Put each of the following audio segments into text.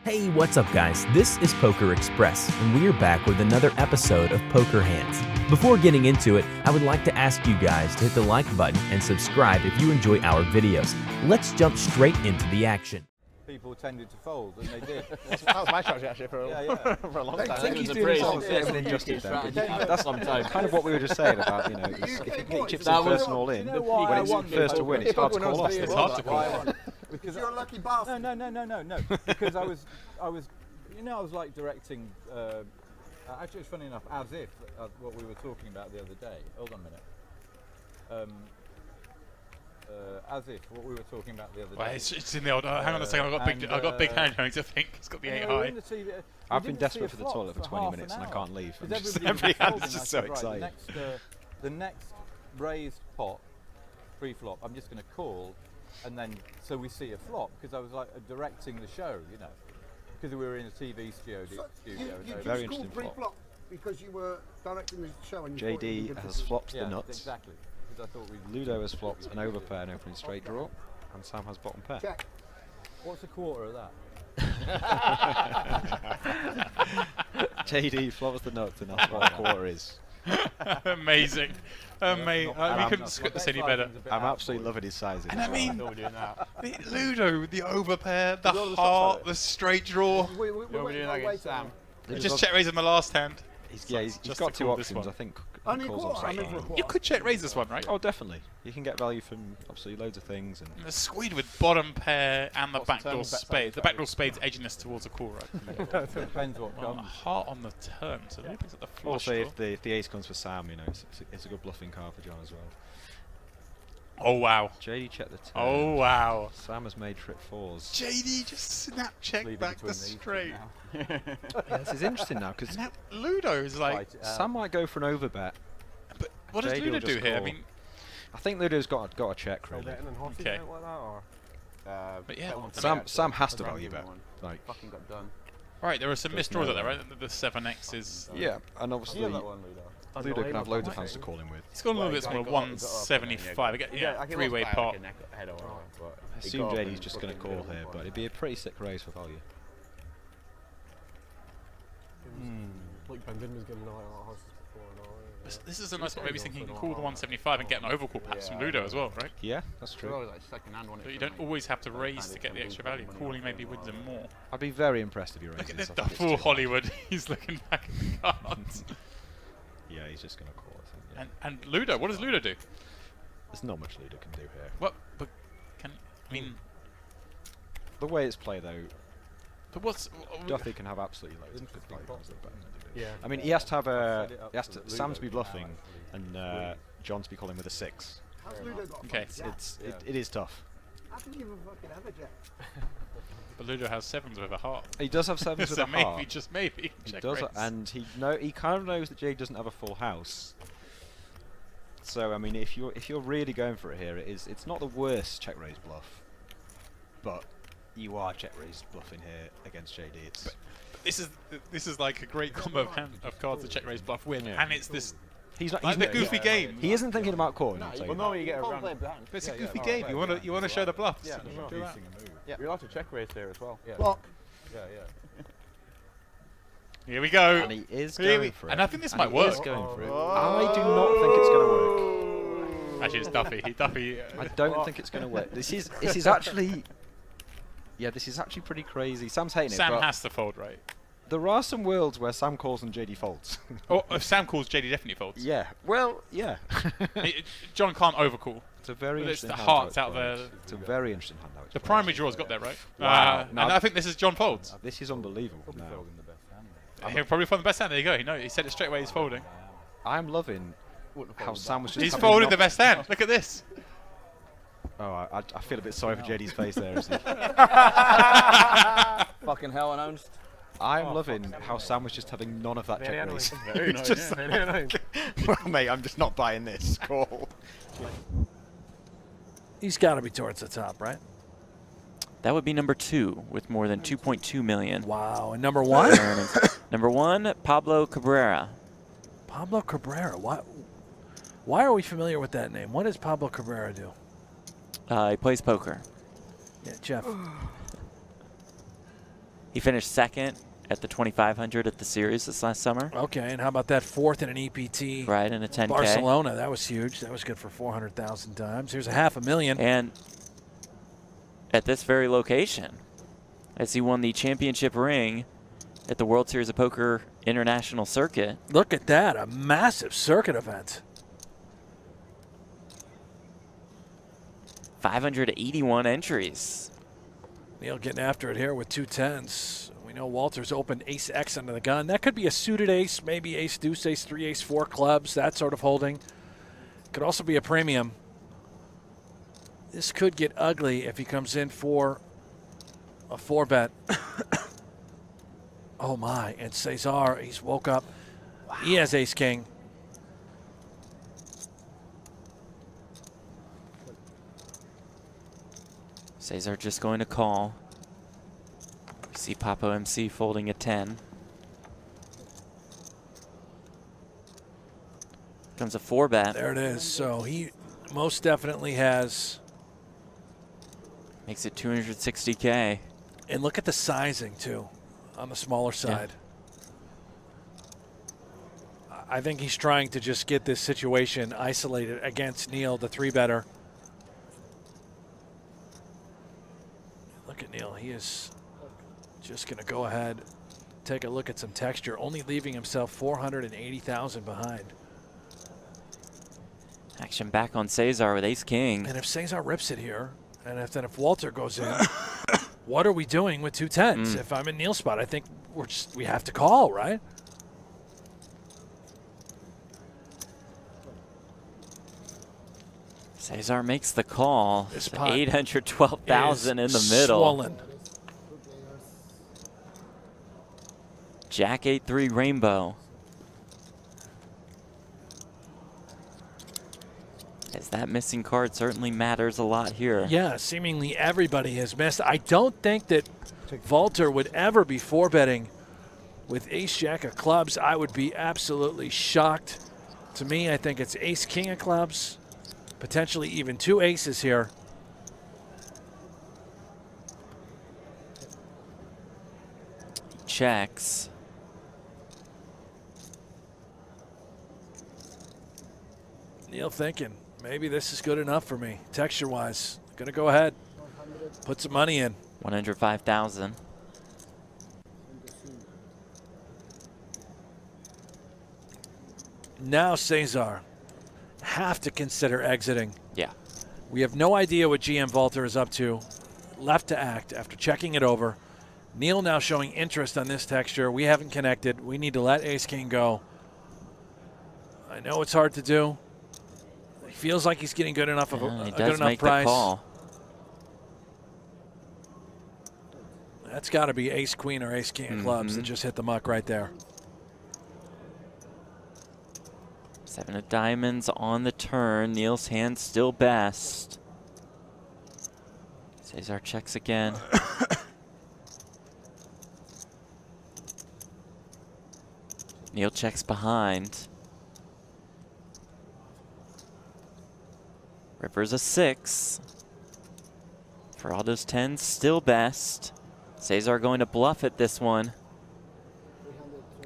Hey, what's up guys? This is Poker Express, and we are back with another episode of Poker Hands. Before getting into it, I would like to ask you guys to hit the like button and subscribe if you enjoy our videos. Let's jump straight into the action. People tended to fold, and they did. That was my strategy actually for a long time. I think he's doing injustice there. That's kind of what we were just saying about, you know, if you can get your chips in first and all in, when it's first to win, it's hard to call off. It's hard to call off. Because you're a lucky bastard. No. Because I was, you know, I was like directing. Actually, it's funny enough, as if what we were talking about the other day. Hold on a minute. As if what we were talking about the other day. Well, it's in the old. Hang on a second. I've got big hand going to think. It's got the 8 high. I've been desperate for the toilet for 20 minutes and I can't leave. Everybody's just so excited. The next raised pot, pre-flop, I'm just going to call, and then so we see a flop because I was like directing the show, you know, because we were in a TV studio. You Very just called interesting flop. pre-flop because you were directing the show and you JD has flopped the nuts. Exactly. I thought Ludo has flopped an overpair and opening straight draw, and Sam has bottom pair. check. What's a quarter of that? JD flops the nuts, and that's what a quarter is. Amazing. We couldn't script this any better. I'm absolutely loving his sizing. And I mean, Ludo, the overpair, the heart, the straight draw. We're doing that against Sam. Just check raise in my last hand. He's Just got to two call this options. one. I think Only a calls quarter. on I'm in straight. for a You quarter. could check raise this one, right? Oh, definitely. You can get value from absolutely loads of things. And The squeed with bottom pair and the What's the backdoor turn? spade. The backdoor spade's edging us towards a call, right? Depends what Well, a comes. heart on the turn, so Ludo picks up the flush also, draw. if the ace comes for Sam, you know, it's a good bluffing card for John as well. Oh wow. JD checked the turn. Oh wow. Sam has made trip fours. JD just snap check Leave it back the between these two straight. now. Yeah, this is interesting now because And now Ludo is like, Right, Sam might go for an overbet. but what does JD will Ludo do just here? I call. mean, I think Ludo's got a check really. okay. But yeah, Sam has to value bet. Like, fucking got done. Right, there are some There's missed draws no out there, way. right? The 7x is. yeah, and obviously Steal that one, Ludo. Ludo can have loads of hands to call him with. It's gone a little bit smaller, 175. Again, yeah, three-way pot. I assume JD's just going to call here, but it'd be a pretty sick raise for value. Like Bendon was getting horses before and all. This is a nice one. Maybe thinking you can call the 175 and get an overcall perhaps from Ludo as well, right? Yeah, that's true. But you don't always have to raise to get the extra value. Calling maybe wins him more. I'd be very impressed if you raised Look at this. this, I the think it's full too Hollywood. He's looking back at the cards. much. Yeah, he's just going to call, I think. Yeah. And Ludo, what does Ludo do? There's not much Ludo can do here. What? But can I mean? The way it's played though, But what's? Duffy can have absolutely loads of good value hands that are better than Ludo. Yeah. I mean, he has to have a. Set it up He has so to that Sam to be Ludo can bluffing, now and John to be calling with a 6. How's Ludo got Okay. It is tough. How can you even fucking have a jack? But Ludo has 7s with a heart. He does have 7s with So a heart. maybe, just maybe. He check does, raise. and he kind of knows that Jay doesn't have a full house. So I mean, if you're really going for it here, it's not the worst check raise bluff, but you are check raise bluffing here against JD. It's But this is like a great combo of cards to check raise bluff win, Yeah. and it's this he's not. like He's the goofy game. He isn't thinking about calling. I'll tell you that. you get around. But it's a goofy game. You want to show the bluffs. Yeah, Do sure. that. You're allowed to check raise here as well. Block. Yeah. Here we go. And he is Here going we- for it. and I think this And might he work. is going for it. I do not think it's going to work. Actually, it's Duffy. Duffy. I don't think it's going to work. This is actually. Yeah, this is actually pretty crazy. Sam's hating Sam it, but has to fold, right? there are some worlds where Sam calls and JD folds. Or if Sam calls, JD definitely folds. Yeah. Well, yeah. John can't overcall. It's a very But it's interesting the hand how hearts it's out played. there. It's a very interesting hand how it's The played. primary draw's got there, right? Wow. And Now- I think this is John folds. This is unbelievable. Probably now. folding the best hand. He'll probably find the best hand. There you go. He said it straight away. He's folding. I'm loving how Sam was just. He's having folded not- the best hand. Look at this. Oh, I feel a bit sorry for JD's face there. Isn't he? Fucking hell, announced. I'm loving how Sam was just having none of that Very check annoying. raise. Very It's just Very annoying. well, mate, I'm just not buying this call. He's got to be towards the top, right? That would be number 2 with more than 2.2 million. Wow. And number 1? Number 1, Pablo Cabrera. Pablo Cabrera. Why are we familiar with that name? What does Pablo Cabrera do? He plays poker. Yeah, Jeff. He finished second at the 2500 at the series this last summer. Okay, and how about that fourth in an EPT? Right, in a 10K. Barcelona, that was huge. That was good for 400,000 times. Here's a $500,000. And at this very location, as he won the championship ring at the World Series of Poker International Circuit. Look at that, a massive circuit event. 581 entries. Neil getting after it here with 2 10s. We know Walter's opened ace X under the gun. That could be a suited ace, maybe ace deuce, ace 3, ace 4 clubs, that sort of holding. Could also be a premium. This could get ugly if he comes in for a 4-bet. Oh my, and Cesar, he's woke up. Wow. He has ace king. Cesar just going to call. We see Papo MC folding a 10. Comes a 4-bet. There it is. So he most definitely has. Makes it 260K. And look at the sizing too, on the smaller side. Yeah. I think he's trying to just get this situation isolated against Neil, the 3-better. Look at Neil. He is just going to go ahead, take a look at some texture, only leaving himself 480,000 behind. Action back on Cesar with ace king. And if Cesar rips it here, and if Walter goes in, what are we doing with 2 10s? If I'm in Neil's spot, I think we have to call, right? Cesar makes the call. 812,000 in the middle. Swollen. Jack 8-3 rainbow. As that missing card certainly matters a lot here. Yeah, seemingly everybody has missed. I don't think that Walter would ever be 4-betting with ace-jack of clubs. I would be absolutely shocked. To me, I think it's ace-king of clubs, potentially even 2 aces here. Checks. Neil thinking, maybe this is good enough for me, texture-wise. Gonna go ahead, put some money in. 105,000. Now Cesar, have to consider exiting. Yeah. We have no idea what GM Walter is up to. Left to act after checking it over. Neil now showing interest on this texture. We haven't connected. We need to let ace-king go. I know it's hard to do. He feels like he's getting good enough of a good enough price. The call. That's got to be ace-queen or ace-king of clubs that just hit the muck right there. 7 of diamonds on the turn. Neil's hand still best. Cesar checks again. Neil checks behind. River's a 6. For all those 10s, still best. Cesar going to bluff at this one.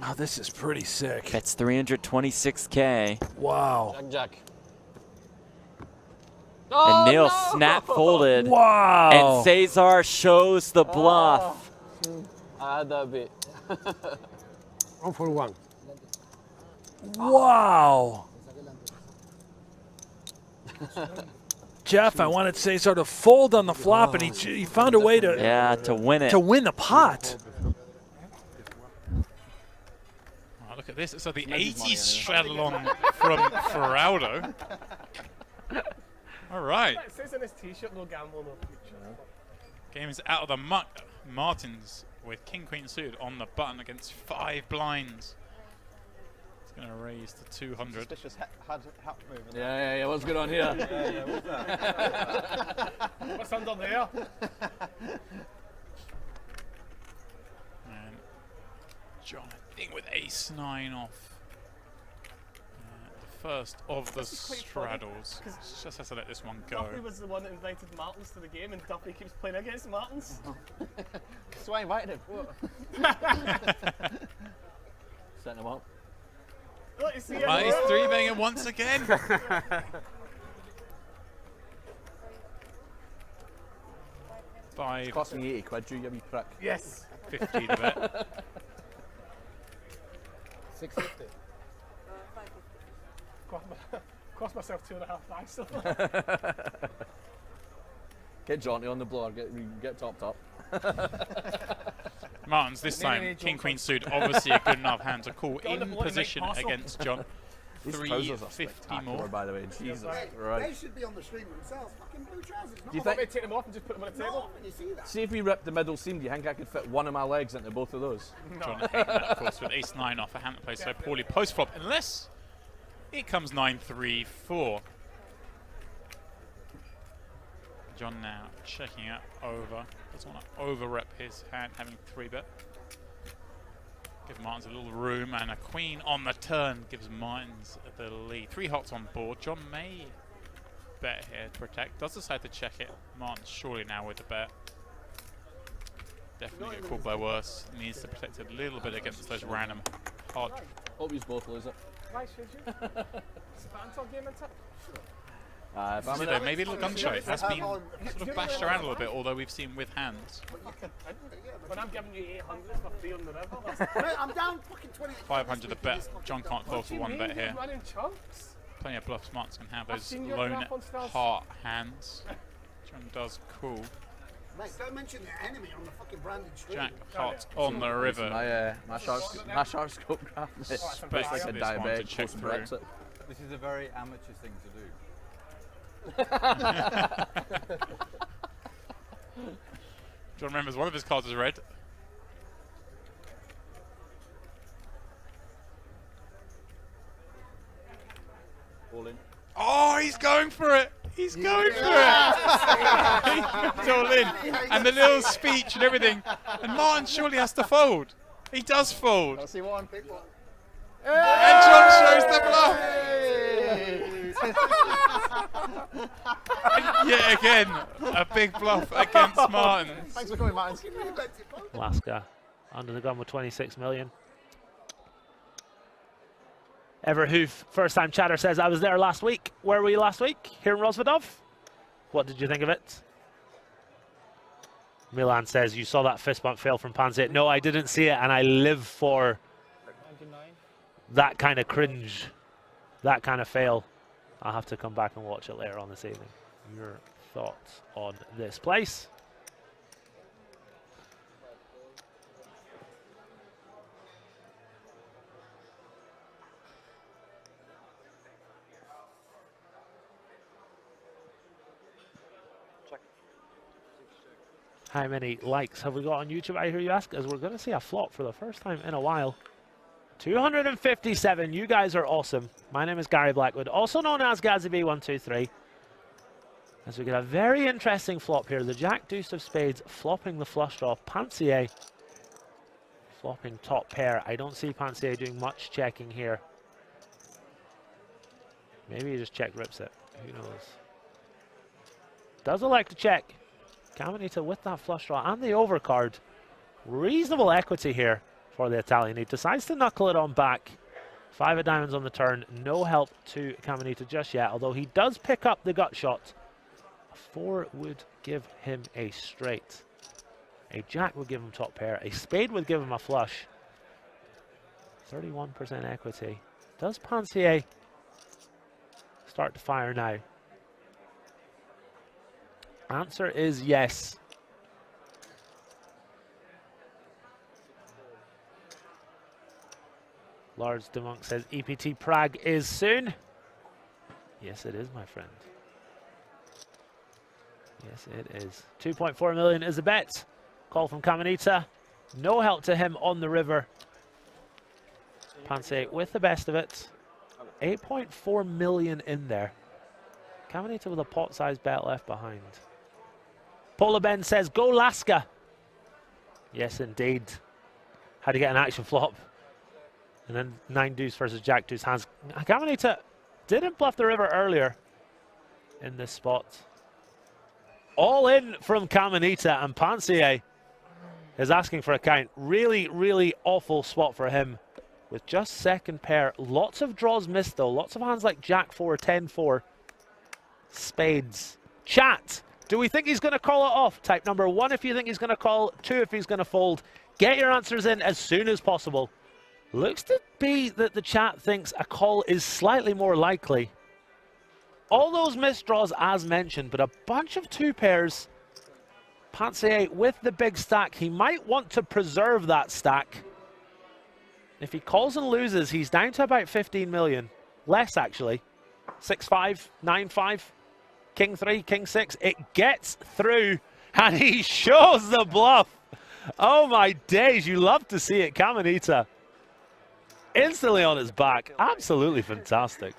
Oh, this is pretty sick. That's 326K. Wow. Jack. And Neil snap folded. Wow. And Cesar shows the bluff. I had that bit. 1 for 1. Wow. Jeff, I wanted Cesar to fold on the flop, and he found a way to win it. To win the pot. Oh, look at this. So the 80s straddle-on from Feraldo. All right. It says on his t-shirt, no gamble, no future. Game is out of the muck. Martins with king, queen suited on the button against 5 blinds. It's going to raise to 200. Suspicious hat movement. Yeah. What's going on here? What's that? What's under there? And John, I think with ace 9 off. first of the This is quite funny, straddles. 'cause Just has to let this one go. Duffy was the one that invited Martins to the game, and Duffy keeps playing against Martins. That's why I invited him. Setting him up. Look, you see it? He's 3-betting it once again. It's cost me 80 quid, Drew, you wee prick. Yes. 50 to bet. 650. Cost myself 2.5 bags. Get Johnny on the blower, get topped up. Martins this time, King Queen suit, obviously a good enough hand to call Go on the in board and make position parcel. against John. These trousers are 350 spectacular, more. by the way. Jesus, They right. should be on the stream themselves. Fucking blue trousers. Do you I may think? take them off and just put them on the table. You see that? See if we ripped the middle seam, do you think I could fit one of my legs into both of those? John hating that, of course, with ace-9 off a hand that plays so poorly post-flop, unless it comes 9-3-4. John now checking it over. Doesn't want to over-rep his hand, having 3-bet. Give Martins a little room, and a queen on the turn gives Martins the lead. 3 hots on board. John may bet here to protect. Does decide to check it. Martins surely now with the bet. Definitely get called by worse. Needs to protect a little bit against those random hard. Hope you both lose it. Why should you? It's a banter game in tip. If I'm See, in though, it, maybe a little gun show. It has been sort of bashed around a little bit, although we've seen with hands. When I'm giving you 800 for free on the river, Mate, I'm down fucking 20. 500 a bet. John can't fall for one bet here. Running chunks. Plenty of bluffs. Martins can have I've those seen your lone graph on Stars. heart hands. John does cool. Mate, don't mention the enemy on the fucking branded stream. Jack heart on the river. my shark scope graph is Expect like a this one to diabetic check post through. Brexit. This is a very amateur thing to do. John remembers one of his cards is red. All in. Oh, he's going for it. He's going for it. He's all in. And the little speech and everything. And Martin surely has to fold. He does fold. See one. And John shows the bluff. And yet again, a big bluff against Martin. Thanks for coming, Martin. Alaska under the gun with 26 million. Everett Hoof, first time chatter, says, I was there last week. Where were you last week? Here in Rosvedov? What did you think of it? Milan says, you saw that fist bump fail from Panzit. No, I didn't see it, and I live for that kind of cringe, that kind of fail. I'll have to come back and watch it later on this evening. Your thoughts on this place? How many likes have we got on YouTube, I hear you ask? As we're going to see a flop for the first time in a while. 257. You guys are awesome. My name is Gary Blackwood, also known as GazzyB123. As we get a very interesting flop here. The Jack Deuce of Spades flopping the flush draw. Pansier flopping top pair. I don't see Pansier doing much checking here. Maybe he just check rips it. Who knows? Does elect to check. Caminita with that flush draw and the overcard. Reasonable equity here for the Italian. He decides to knuckle it on back. 5 of diamonds on the turn. No help to Caminita just yet, although he does pick up the gut shot. A 4 would give him a straight. A jack would give him top pair. A spade would give him a flush. 31% equity. Does Pansier start to fire now? Answer is yes. Lars de Monk says EPT Prague is soon. Yes, it is, my friend. Yes, it is. 2.4 million is a bet. Call from Caminita. No help to him on the river. Panse with the best of it. 8.4 million in there. Caminita with a pot-sized bet left behind. Polar Ben says, go Laska. Yes, indeed. Had to get an action flop. And then 9 deuce versus Jack Deuce hands. Caminita Didn't bluff the river earlier in this spot. All in from Caminita, and Pansier is asking for a count. Really, really awful spot for him with just second pair. Lots of draws missed though. Lots of hands like Jack 4, 10-4, spades. Chat, do we think he's going to call it off? Type number 1 if you think he's going to call, 2 if he's going to fold. Get your answers in as soon as possible. Looks to be that the chat thinks a call is slightly more likely. All those missed draws as mentioned, but a bunch of 2 pairs. Pansier with the big stack. He might want to preserve that stack. If he calls and loses, he's down to about 15 million. Less, actually. 6-5, 9-5, King 3, King 6. It gets through, and he shows the bluff. Oh, my days. You love to see it. Caminita instantly on his back. Absolutely fantastic.